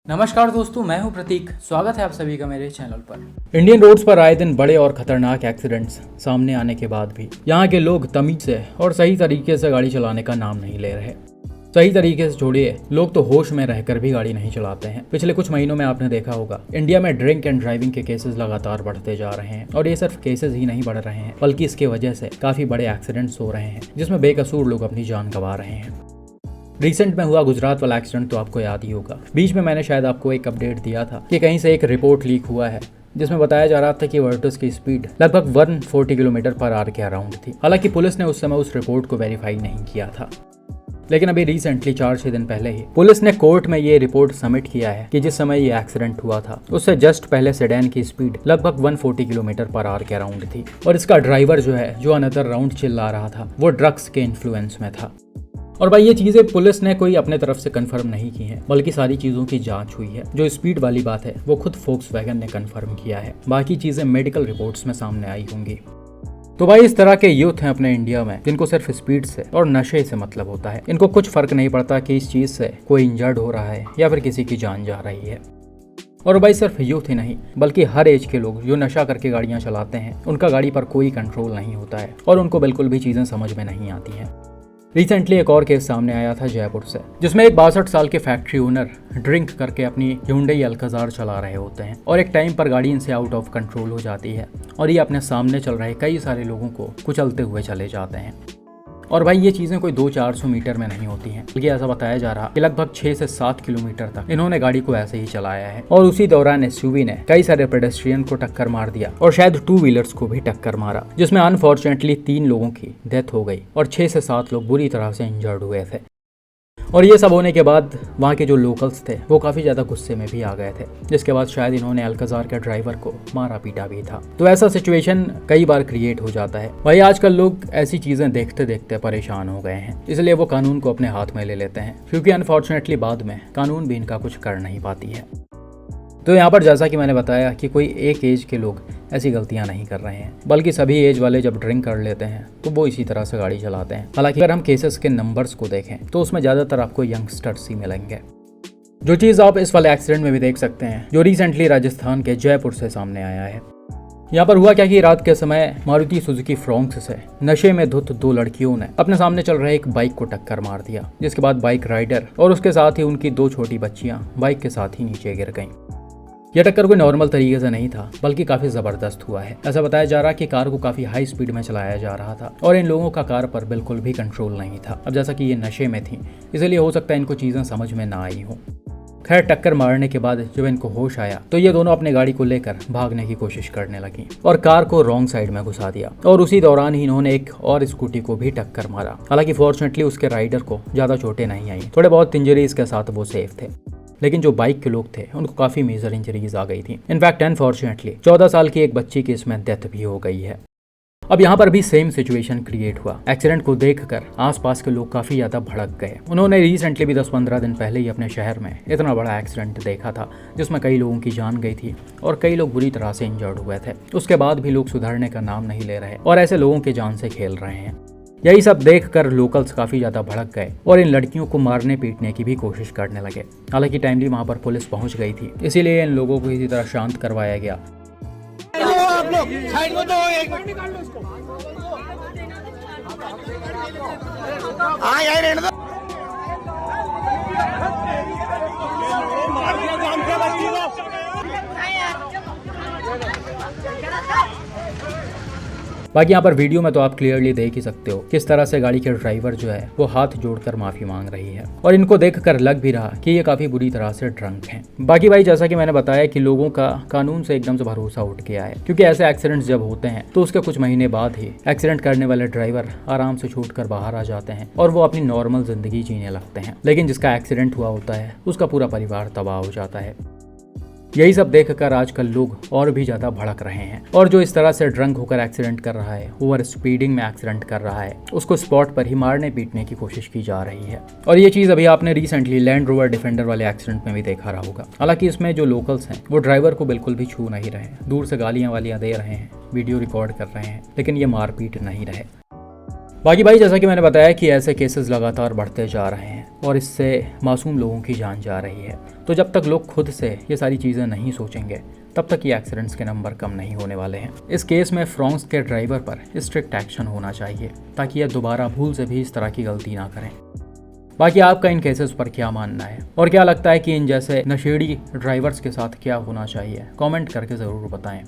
नमस्कार दोस्तों, मैं हूं प्रतीक। स्वागत है आप सभी का मेरे चैनल पर। इंडियन रोड्स पर आए दिन बड़े और खतरनाक एक्सीडेंट्स सामने आने के बाद भी यहाँ के लोग तमीज से और सही तरीके से गाड़ी चलाने का नाम नहीं ले रहे। सही तरीके से छोड़िए, लोग तो होश में रहकर भी गाड़ी नहीं चलाते हैं। पिछले कुछ महीनों में आपने देखा होगा, इंडिया में ड्रिंक एंड ड्राइविंग के केसेस लगातार बढ़ते जा रहे हैं। और ये सिर्फ केसेस ही नहीं बढ़ रहे हैं, बल्कि इसके वजह से काफी बड़े एक्सीडेंट्स हो रहे हैं, जिसमें बेकसूर लोग अपनी जान गंवा रहे हैं। रिसेंट में हुआ गुजरात वाला एक्सीडेंट तो आपको याद ही होगा। बीच में मैंने शायद आपको एक अपडेट दिया था कि कहीं से एक रिपोर्ट लीक हुआ है, जिसमें बताया जा रहा था कि वर्टस की स्पीड लगभग 140 किलोमीटर पर आवर के अराउंड थी। हालांकि पुलिस ने उस समय उस रिपोर्ट को वेरीफाई नहीं किया था, लेकिन अभी रिसेंटली 4-6 दिन पहले ही पुलिस ने कोर्ट में ये रिपोर्ट सबमिट किया है कि जिस समय ये एक्सीडेंट हुआ था उससे जस्ट पहले सेडान की स्पीड लगभग 140 किलोमीटर पर आवर के अराउंड थी, और इसका ड्राइवर जो अनदर राउंड चिल्ला रहा था, वो ड्रग्स के इन्फ्लुएंस में था। और भाई, ये चीजें पुलिस ने कोई अपने तरफ से कंफर्म नहीं की हैं, बल्कि सारी चीजों की जांच हुई है। जो स्पीड वाली बात है वो खुद फोक्सवैगन ने कंफर्म किया है, बाकी चीजें मेडिकल रिपोर्ट्स में सामने आई होंगी। तो भाई, इस तरह के यूथ हैं अपने इंडिया में जिनको सिर्फ स्पीड से और नशे से मतलब होता है। इनको कुछ फर्क नहीं पड़ता कि इस चीज से कोई इंजर्ड हो रहा है या फिर किसी की जान जा रही है। और भाई, सिर्फ यूथ ही नहीं, बल्कि हर एज के लोग जो नशा करके गाड़ियां चलाते हैं, उनका गाड़ी पर कोई कंट्रोल नहीं होता है और उनको बिल्कुल भी चीजें समझ में नहीं आती हैं। रिसेंटली एक और केस सामने आया था जयपुर से, जिसमें एक 62 साल के फैक्ट्री ओनर ड्रिंक करके अपनी Hyundai अल्काज़ार चला रहे होते हैं और एक टाइम पर गाड़ी इनसे आउट ऑफ कंट्रोल हो जाती है और ये अपने सामने चल रहे कई सारे लोगों को कुचलते हुए चले जाते हैं। और भाई, ये चीज़ें कोई 200-400 मीटर में नहीं होती हैं, बल्कि ऐसा बताया जा रहा कि लगभग 6 से 7 किलोमीटर तक इन्होंने गाड़ी को ऐसे ही चलाया है। और उसी दौरान एसयूवी ने कई सारे पेडेस्ट्रियन को टक्कर मार दिया और शायद 2 व्हीलर्स को भी टक्कर मारा, जिसमें अनफॉर्चुनेटली 3 लोगों की डेथ हो गई और 6 से 7 लोग बुरी तरह से इंजर्ड हुए थे। और ये सब होने के बाद वहाँ के जो लोकल्स थे वो काफ़ी ज़्यादा गुस्से में भी आ गए थे, जिसके बाद शायद इन्होंने अल्काज़ार के ड्राइवर को मारा पीटा भी था। तो ऐसा सिचुएशन कई बार क्रिएट हो जाता है। भाई, आजकल लोग ऐसी चीज़ें देखते देखते परेशान हो गए हैं, इसलिए वो कानून को अपने हाथ में ले लेते हैं, क्योंकि अनफॉर्चुनेटली बाद में कानून भी इनका कुछ कर नहीं पाती है। तो यहाँ पर जैसा कि मैंने बताया कि कोई एक एज के लोग ऐसी गलतियाँ नहीं कर रहे हैं, बल्कि सभी एज वाले जब ड्रिंक कर लेते हैं तो वो इसी तरह से गाड़ी चलाते हैं। हालांकि अगर हम केसेस के नंबर्स को देखें तो उसमें ज़्यादातर आपको यंगस्टर्स ही मिलेंगे। जो चीज़ आप इस वाले एक्सीडेंट में भी देख सकते हैं, जो रिसेंटली राजस्थान के जयपुर से सामने आया है। यहाँ पर हुआ क्या कि रात के समय मारुति सुजुकी फ्रोंक्स से नशे में धुत 2 लड़कियों ने अपने सामने चल रहे एक बाइक को टक्कर मार दिया, जिसके बाद बाइक राइडर और उसके साथ ही उनकी 2 छोटी बच्चियां बाइक के साथ ही नीचे गिर गईं। यह टक्कर कोई नॉर्मल तरीके से नहीं था, बल्कि काफी जबरदस्त हुआ है। ऐसा बताया जा रहा कि कार को काफी हाई स्पीड में चलाया जा रहा था और इन लोगों का कार पर बिल्कुल भी कंट्रोल नहीं था। अब जैसा कि ये नशे में थी, इसलिए हो सकता है इनको चीजें समझ में ना आई हो। खैर, टक्कर मारने के बाद जब इनको होश आया तो ये दोनों अपनी गाड़ी को लेकर भागने की कोशिश करने लगी और कार को रॉन्ग साइड में घुसा दिया। और उसी दौरान ही इन्होंने एक और स्कूटी को भी टक्कर मारा। हालांकि फॉर्चुनेटली उसके राइडर को ज्यादा चोटें नहीं आई, थोड़े बहुत इंजरीज के साथ वो सेफ थे। लेकिन जो बाइक के लोग थे उनको काफी मेजर इंजरीज आ गई थी। इनफैक्ट अनफॉर्चुनेटली 14 साल की एक बच्ची की इसमें डेथ भी हो गई है। अब यहाँ पर भी सेम सिचुएशन क्रिएट हुआ। एक्सीडेंट को देखकर आसपास के लोग काफी ज्यादा भड़क गए। उन्होंने रिसेंटली भी 10-15 दिन पहले ही अपने शहर में इतना बड़ा एक्सीडेंट देखा था, जिसमें कई लोगों की जान गई थी और कई लोग बुरी तरह से इंजर्ड हुए थे। उसके बाद भी लोग सुधरने का नाम नहीं ले रहे और ऐसे लोगों की जान से खेल रहे हैं। यही सब देखकर लोकल्स काफी ज्यादा भड़क गए और इन लड़कियों को मारने पीटने की भी कोशिश करने लगे। हालांकि टाइमली वहां पर पुलिस पहुंच गई थी, इसीलिए इन लोगों को इसी तरह शांत करवाया गया। आप लोग साइड में दो, एक मिनट निकाल लो इसको। हाँ, यही रहने दो। मार दिया जान के बच्ची को। बाकी यहाँ पर वीडियो में तो आप क्लियरली देख ही सकते हो किस तरह से गाड़ी के ड्राइवर जो है वो हाथ जोड़कर माफी मांग रही है और इनको देखकर लग भी रहा कि ये काफी बुरी तरह से ड्रंक हैं। बाकी भाई, जैसा कि मैंने बताया कि लोगों का कानून से एकदम से भरोसा उठ गया है, क्योंकि ऐसे एक्सीडेंट्स जब होते हैं तो उसके कुछ महीने बाद ही एक्सीडेंट करने वाले ड्राइवर आराम से छूटकर बाहर आ जाते हैं और वो अपनी नॉर्मल जिंदगी जीने लगते हैं। लेकिन जिसका एक्सीडेंट हुआ होता है उसका पूरा परिवार तबाह हो जाता है। यही सब देखकर आजकल लोग और भी ज्यादा भड़क रहे हैं और जो इस तरह से ड्रंक होकर एक्सीडेंट कर रहा है, ओवर स्पीडिंग में एक्सीडेंट कर रहा है, उसको स्पॉट पर ही मारने पीटने की कोशिश की जा रही है। और ये चीज अभी आपने रिसेंटली लैंड रोवर डिफेंडर वाले एक्सीडेंट में भी देखा रहा होगा। हालांकि इसमें जो लोकल्स हैं वो ड्राइवर को बिल्कुल भी छू नहीं रहे, दूर से गालियां वालियां दे रहे हैं, वीडियो रिकॉर्ड कर रहे हैं, लेकिन ये मारपीट नहीं रहे। बाकी भाई जैसा कि मैंने बताया कि ऐसे केसेस लगातार बढ़ते जा रहे हैं और इससे मासूम लोगों की जान जा रही है। तो जब तक लोग खुद से ये सारी चीज़ें नहीं सोचेंगे तब तक ये एक्सीडेंट्स के नंबर कम नहीं होने वाले हैं। इस केस में फ्रांस के ड्राइवर पर स्ट्रिक्ट एक्शन होना चाहिए ताकि यह दोबारा भूल से भी इस तरह की गलती ना करें। बाकी आपका इन केसेस पर क्या मानना है और क्या लगता है कि इन जैसे नशेड़ी ड्राइवर्स के साथ क्या होना चाहिए, कमेंट करके ज़रूर बताएं।